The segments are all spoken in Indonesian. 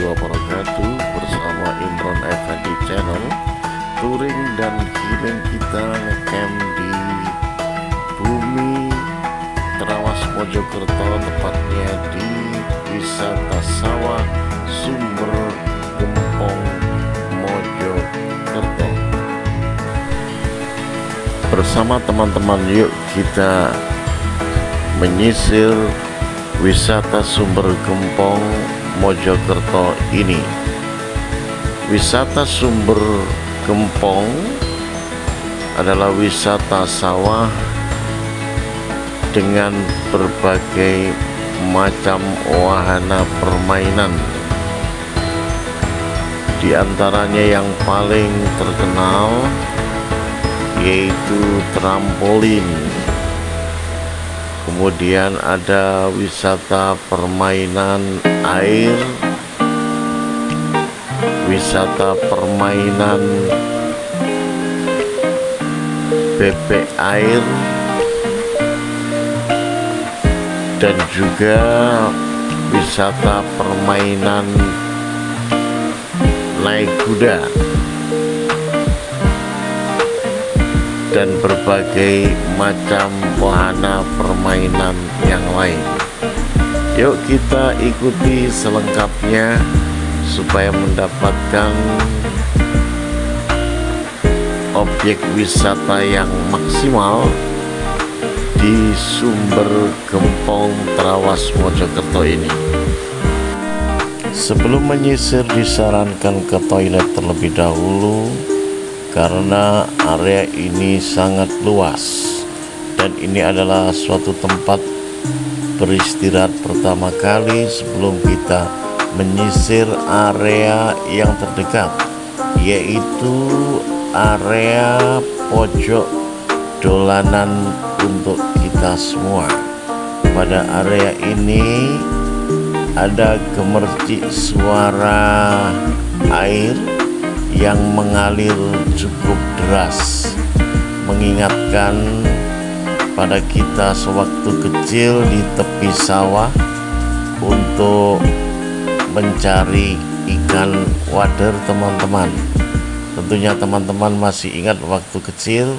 wabarakatuh. Bersama Imron Effendi Channel, touring dan healing kita ngecamp di bumi Trawas Mojokerto, tepatnya di wisata sawah Sumber Gempong Mojokerto. Bersama teman-teman, yuk kita menyisir wisata Sumber Gempong Mojokerto ini. Wisata Sumber Gempong adalah wisata sawah dengan berbagai macam wahana permainan. Di antaranya yang paling terkenal yaitu trampolin. Kemudian ada wisata permainan air, wisata permainan bebek air, dan juga wisata permainan naik kuda, dan berbagai macam wahana permainan yang lain. Yuk kita ikuti selengkapnya supaya mendapatkan objek wisata yang maksimal di Sumber Gempong Trawas Mojokerto ini. Sebelum menyisir, disarankan ke toilet terlebih dahulu karena area ini sangat luas dan ini adalah suatu tempat beristirahat pertama kali sebelum kita menyisir area yang terdekat, yaitu area pojok dolanan untuk kita semua. Pada area ini ada gemercik suara air yang mengalir cukup deras, mengingatkan pada kita sewaktu kecil di tepi sawah untuk mencari ikan wader, teman-teman. Tentunya teman-teman masih ingat waktu kecil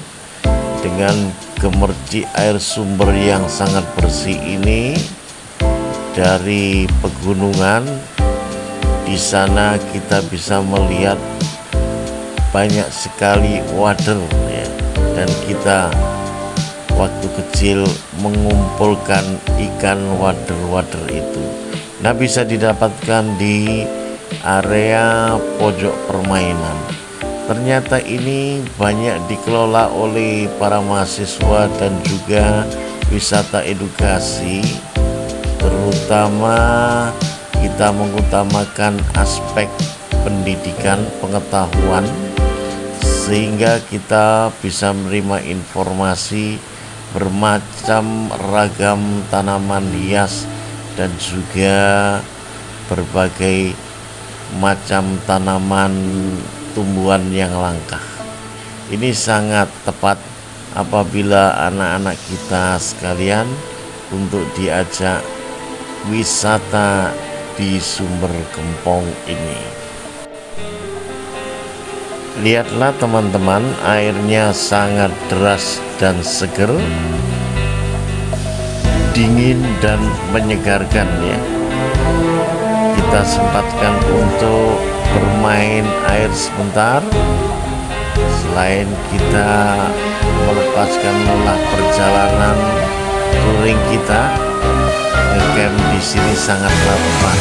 dengan gemercik air sumber yang sangat bersih ini dari pegunungan. Di sana kita bisa melihat banyak sekali wader ya, dan kita waktu kecil mengumpulkan ikan wader-wader itu. Nah, bisa didapatkan di area pojok permainan. Ternyata ini banyak dikelola oleh para mahasiswa dan juga wisata edukasi, terutama kita mengutamakan aspek pendidikan, pengetahuan, sehingga kita bisa menerima informasi bermacam ragam tanaman hias dan juga berbagai macam tanaman tumbuhan yang langka. Ini sangat tepat apabila anak-anak kita sekalian untuk diajak wisata di Sumber Gempong ini. Lihatlah teman-teman, airnya sangat deras dan seger, dingin dan menyegarkan ya. Kita sempatkan untuk bermain air sebentar. Selain kita melepaskan lelah perjalanan touring kita, ngecamp di sini sangatlah tepat.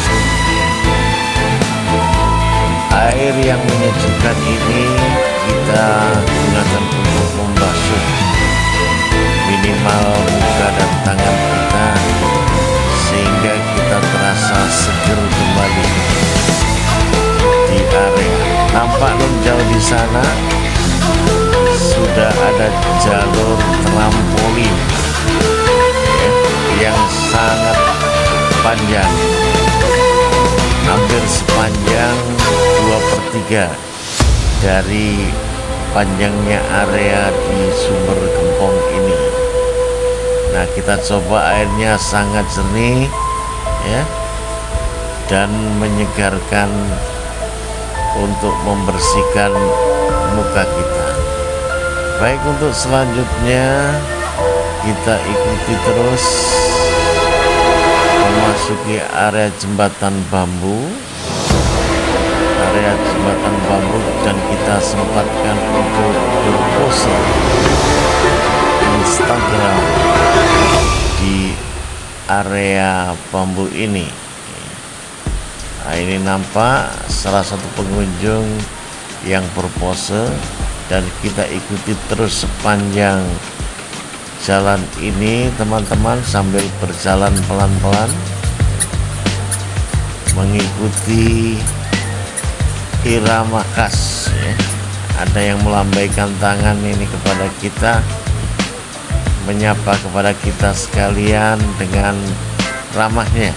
Air yang menyejukkan ini kita gunakan untuk membasuh minimal muka dan tangan kita sehingga kita terasa seger kembali di area. Nampak jauh di sana sudah ada jalur trampolin yang sangat panjang, hampir sepanjang 2/3 dari panjangnya area di Sumber Gempong ini. Nah, kita coba, airnya sangat jernih ya. dan menyegarkan untuk membersihkan muka kita. Baik, untuk selanjutnya kita ikuti terus memasuki area jembatan bambu. Dan kita sempatkan untuk berpose Instagram di area bambu ini. Nah, ini nampak salah satu pengunjung yang berpose, dan kita ikuti terus sepanjang jalan ini teman-teman, sambil berjalan pelan-pelan mengikuti irama khas ya. Ada yang melambaikan tangan ini kepada kita, menyapa kepada kita sekalian dengan ramahnya,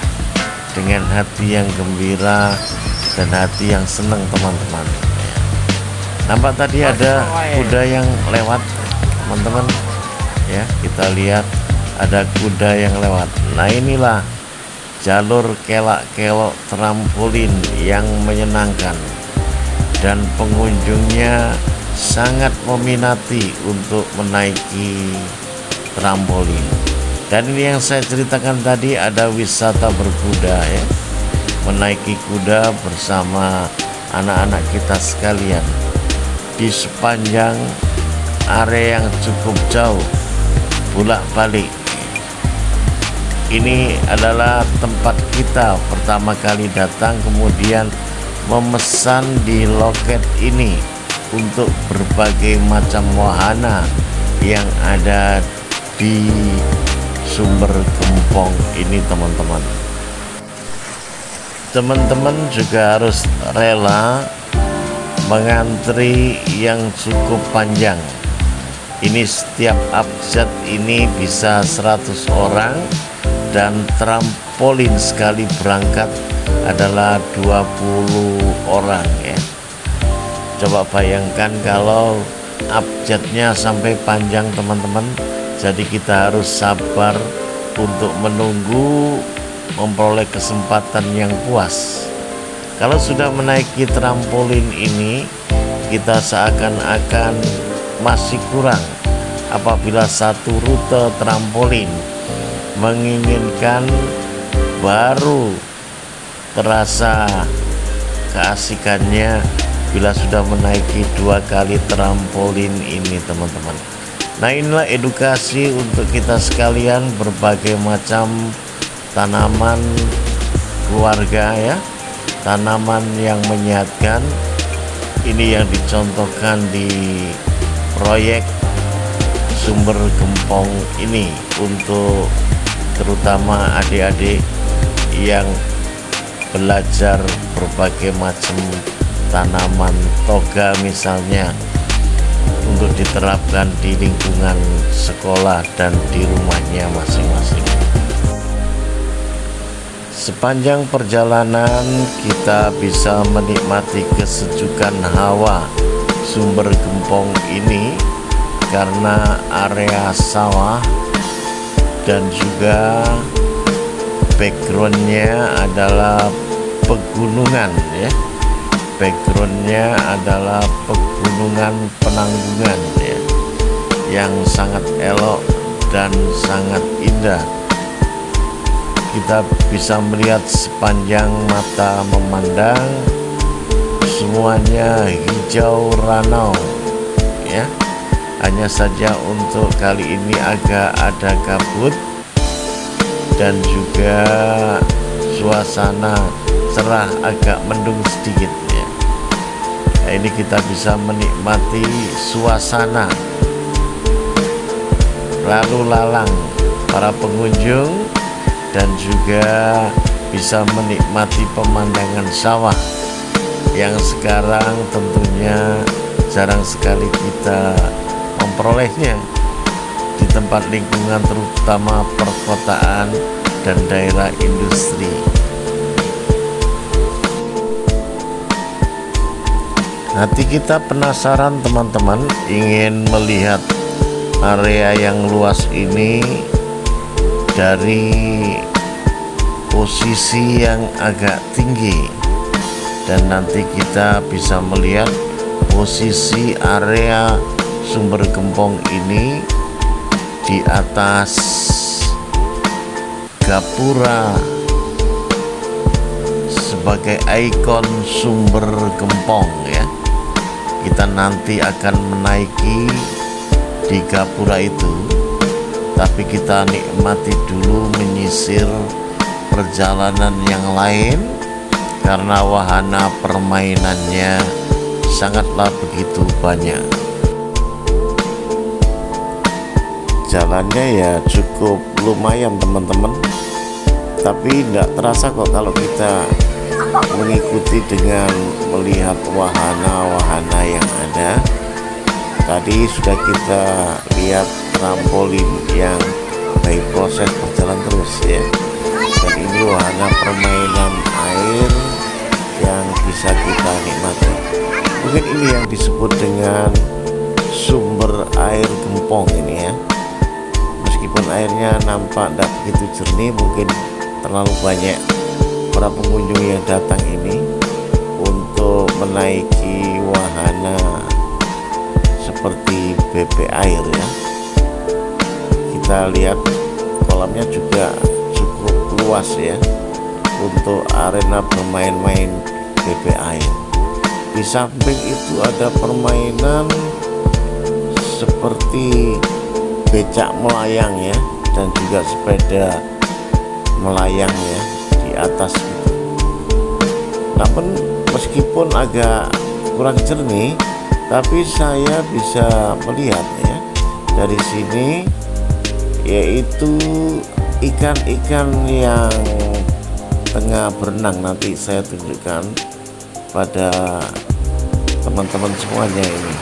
dengan hati yang gembira dan hati yang senang teman-teman ya. Nampak tadi ada kuda yang lewat teman-teman ya, kita lihat ada kuda yang lewat. Nah, inilah jalur kelak-kelok trampolin yang menyenangkan, dan pengunjungnya sangat meminati untuk menaiki trampolin. Dan ini yang saya ceritakan tadi, ada wisata berkuda ya, menaiki kuda bersama anak-anak kita sekalian di sepanjang area yang cukup jauh bolak-balik. Ini adalah tempat kita pertama kali datang, kemudian memesan di loket ini untuk berbagai macam wahana yang ada di Sumber Gempong ini teman-teman. Teman-teman juga harus rela mengantri yang cukup panjang. Ini setiap abjad ini bisa 100 orang, dan trampolin sekali berangkat adalah 20 orang ya. Coba bayangkan kalau abjadnya sampai panjang teman-teman, jadi kita harus sabar untuk menunggu memperoleh kesempatan yang puas. Kalau sudah menaiki trampolin ini, kita seakan-akan masih kurang apabila satu rute trampolin menginginkan baru terasa keasikannya bila sudah menaiki 2 kali trampolin ini teman-teman. Nah, inilah edukasi untuk kita sekalian, berbagai macam tanaman keluarga ya, tanaman yang menyehatkan. Ini yang dicontohkan di proyek Sumber Gempong ini untuk terutama adik-adik yang belajar berbagai macam tanaman toga misalnya, untuk diterapkan di lingkungan sekolah dan di rumahnya masing-masing. Sepanjang perjalanan kita bisa menikmati kesejukan hawa Sumber Gempong ini karena area sawah, dan juga backgroundnya adalah pegunungan ya. Backgroundnya adalah pegunungan Penanggungan ya, yang sangat elok dan sangat indah. Kita bisa melihat sepanjang mata memandang, semuanya hijau ranau ya. Hanya saja untuk kali ini agak ada kabut dan juga suasana cerah, agak mendung sedikit ya. Nah, ini kita bisa menikmati suasana lalu lalang para pengunjung, dan juga bisa menikmati pemandangan sawah yang sekarang tentunya jarang sekali kita memperolehnya di tempat lingkungan terutama perkotaan dan daerah industri. Nanti kita penasaran teman-teman, ingin melihat area yang luas ini dari posisi yang agak tinggi, dan nanti kita bisa melihat posisi area sumber gempong ini di atas gapura sebagai ikon sumber gempong ya. Kita nanti akan menaiki di gapura itu, tapi kita nikmati dulu menyisir perjalanan yang lain karena wahana permainannya sangatlah begitu banyak. Jalannya ya cukup lumayan teman-teman, tapi tidak terasa kok kalau kita mengikuti dengan melihat wahana-wahana yang ada. Tadi sudah kita lihat trampolin yang by proses berjalan terus ya, dan ini wahana permainan air yang bisa kita nikmati. Mungkin ini yang disebut dengan sumber air gempong ini ya. Meskipun airnya nampak tidak begitu jernih, mungkin terlalu banyak para pengunjung yang datang ini untuk menaiki wahana seperti BP air ya. Kita lihat kolamnya juga cukup luas ya untuk arena bermain-main BP air. Di samping itu ada permainan seperti becak melayang ya, dan juga sepeda melayang ya di atas itu. Namun meskipun agak kurang jernih, tapi saya bisa melihat ya dari sini, yaitu ikan-ikan yang tengah berenang. Nanti saya tunjukkan pada teman-teman semuanya ini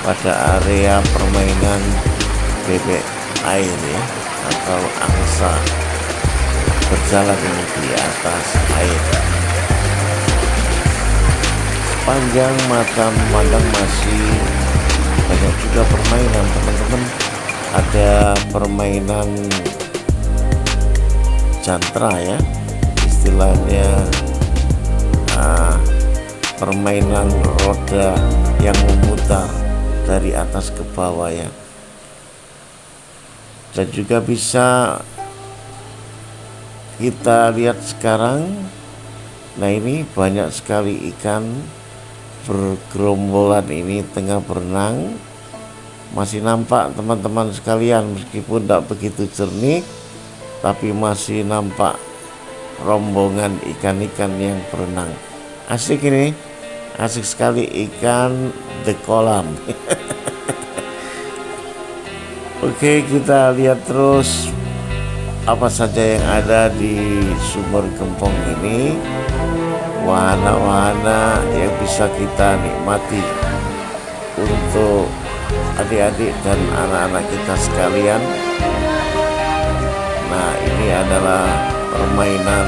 pada area permainan bebek air ya, atau angsa berjalan ini di atas air. Panjang mata memandang masih banyak juga permainan teman-teman. Ada permainan jantra ya, istilahnya permainan roda yang memutar dari atas ke bawah ya. Dan juga bisa kita lihat sekarang, nah ini banyak sekali ikan bergerombolan ini tengah berenang. Masih nampak teman-teman sekalian, meskipun tidak begitu jernih, tapi masih nampak rombongan ikan-ikan yang berenang. Asik ini, asik sekali ikan di kolam. Oke, kita lihat terus apa saja yang ada di sumber gempong ini. Wahana-wahana yang bisa kita nikmati untuk adik-adik dan anak-anak kita sekalian. Nah, ini adalah permainan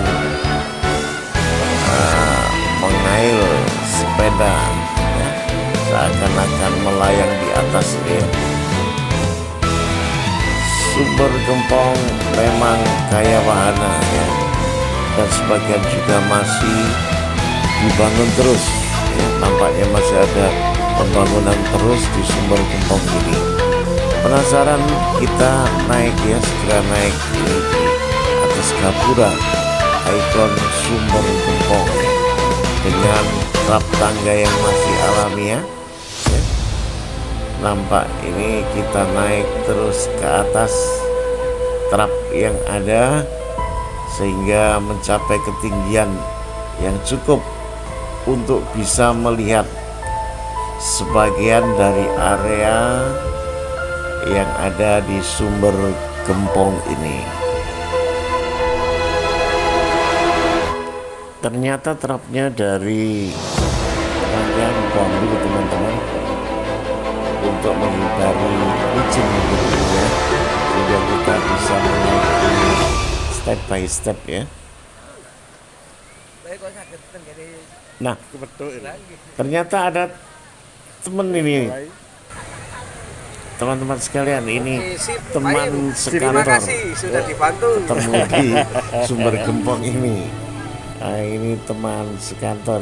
mengail sepeda ya, seakan-akan melayang di atas ini. Sumber gempong memang kaya wahana ya, dan sebagian juga masih dibangun terus ya. Nampaknya masih ada pembangunan terus di sumber gempong ini. Penasaran? Kita naik ya, segera naik ini di atas gapura ikon sumber gempong ya, dengan trap tangga yang masih alami ya. Nampak ini kita naik terus ke atas trap yang ada sehingga mencapai ketinggian yang cukup untuk bisa melihat sebagian dari area yang ada di sumber gempong ini. Ternyata trapnya dari rangkaian bambu teman-teman, untuk menghindari licin ya, sehingga kita bisa menaiki step by step ya. Nah, ternyata ada temen ini teman-teman sekalian, ini Sip, teman terima sekantor kasih sudah dibantu. ketemu di Sumber Gempong ini. Nah, ini teman sekantor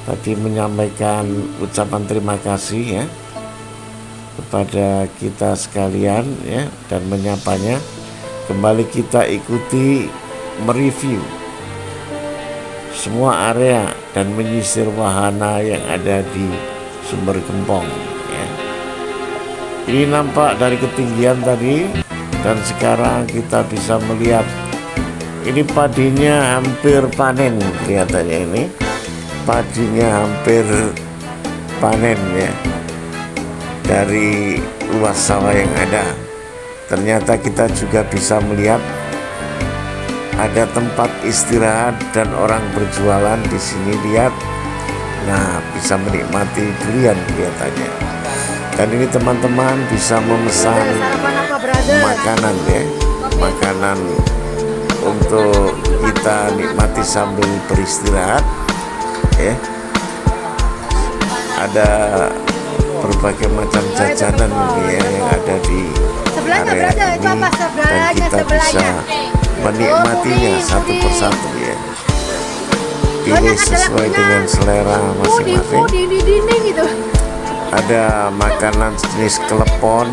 tadi menyampaikan ucapan terima kasih ya kepada kita sekalian ya, dan menyapanya. Kembali kita ikuti mereview semua area dan menyisir wahana yang ada di Sumber Gempong ya. Ini nampak dari ketinggian tadi, dan sekarang kita bisa melihat ini padinya hampir panen. Kelihatannya ini padinya hampir panen ya dari luas sawah yang ada. Ternyata kita juga bisa melihat ada tempat istirahat dan orang berjualan di sini. Lihat, nah bisa menikmati durian kelihatannya. Dan ini teman-teman bisa memesan makanan ya, makanan untuk kita nikmati sambil beristirahat ya. Ada berbagai macam jajanan ya yang ada di area ini, dan kita bisa menikmatinya satu persatu ya. Pilih sesuai dengan selera masing-masing. Ada makanan jenis klepon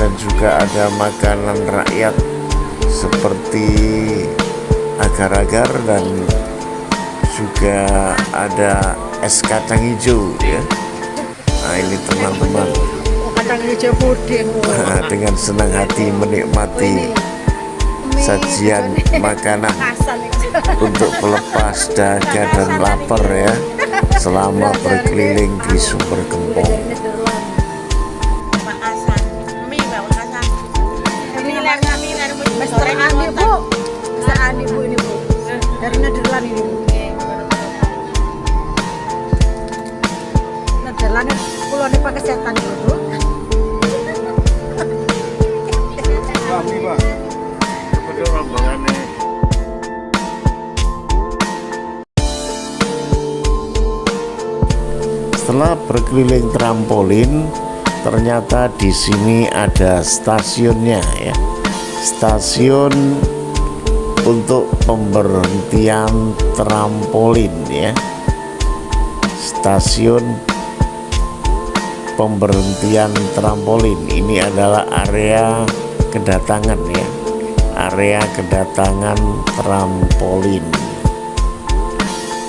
dan juga ada makanan rakyat seperti agar-agar, dan juga ada es kacang hijau ya. Nah ini teman-teman dengan senang hati menikmati sajian makanan untuk pelepas dahaga dan lapar ya, selama berkeliling di Sumber Gempong. Dari Nederland ini Bu. Nederland pulau ini pakai setan dulu Bu. Setelah berkeliling trampolin, ternyata di sini ada stasiunnya ya. Stasiun untuk pemberhentian trampolin ya. Stasiun pemberhentian trampolin ini adalah area kedatangan ya. Area kedatangan trampolin.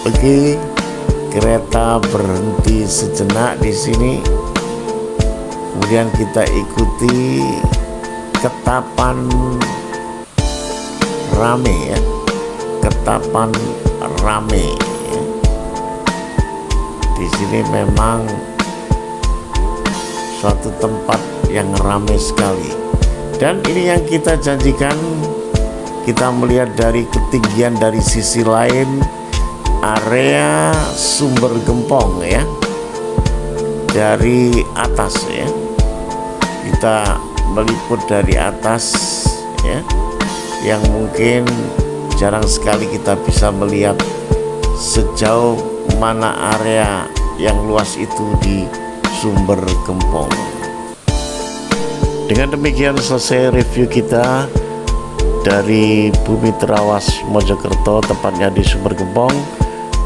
Oke, kereta berhenti sejenak di sini. Kemudian kita ikuti ketapan rame ya, ketapan rame ya. Di sini memang suatu tempat yang ramai sekali, dan ini yang kita janjikan. Kita melihat dari ketinggian dari sisi lain area Sumber Gempong ya, dari atas ya. Kita meliput dari atas ya, yang mungkin jarang sekali kita bisa melihat sejauh mana area yang luas itu di Sumber Gempong. Dengan demikian selesai review kita dari Bumi Terawas Mojokerto, tepatnya di Sumber Gempong.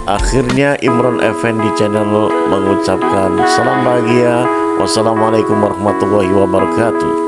Akhirnya Imron Effendi Channel mengucapkan salam bahagia. Wassalamualaikum warahmatullahi wabarakatuh.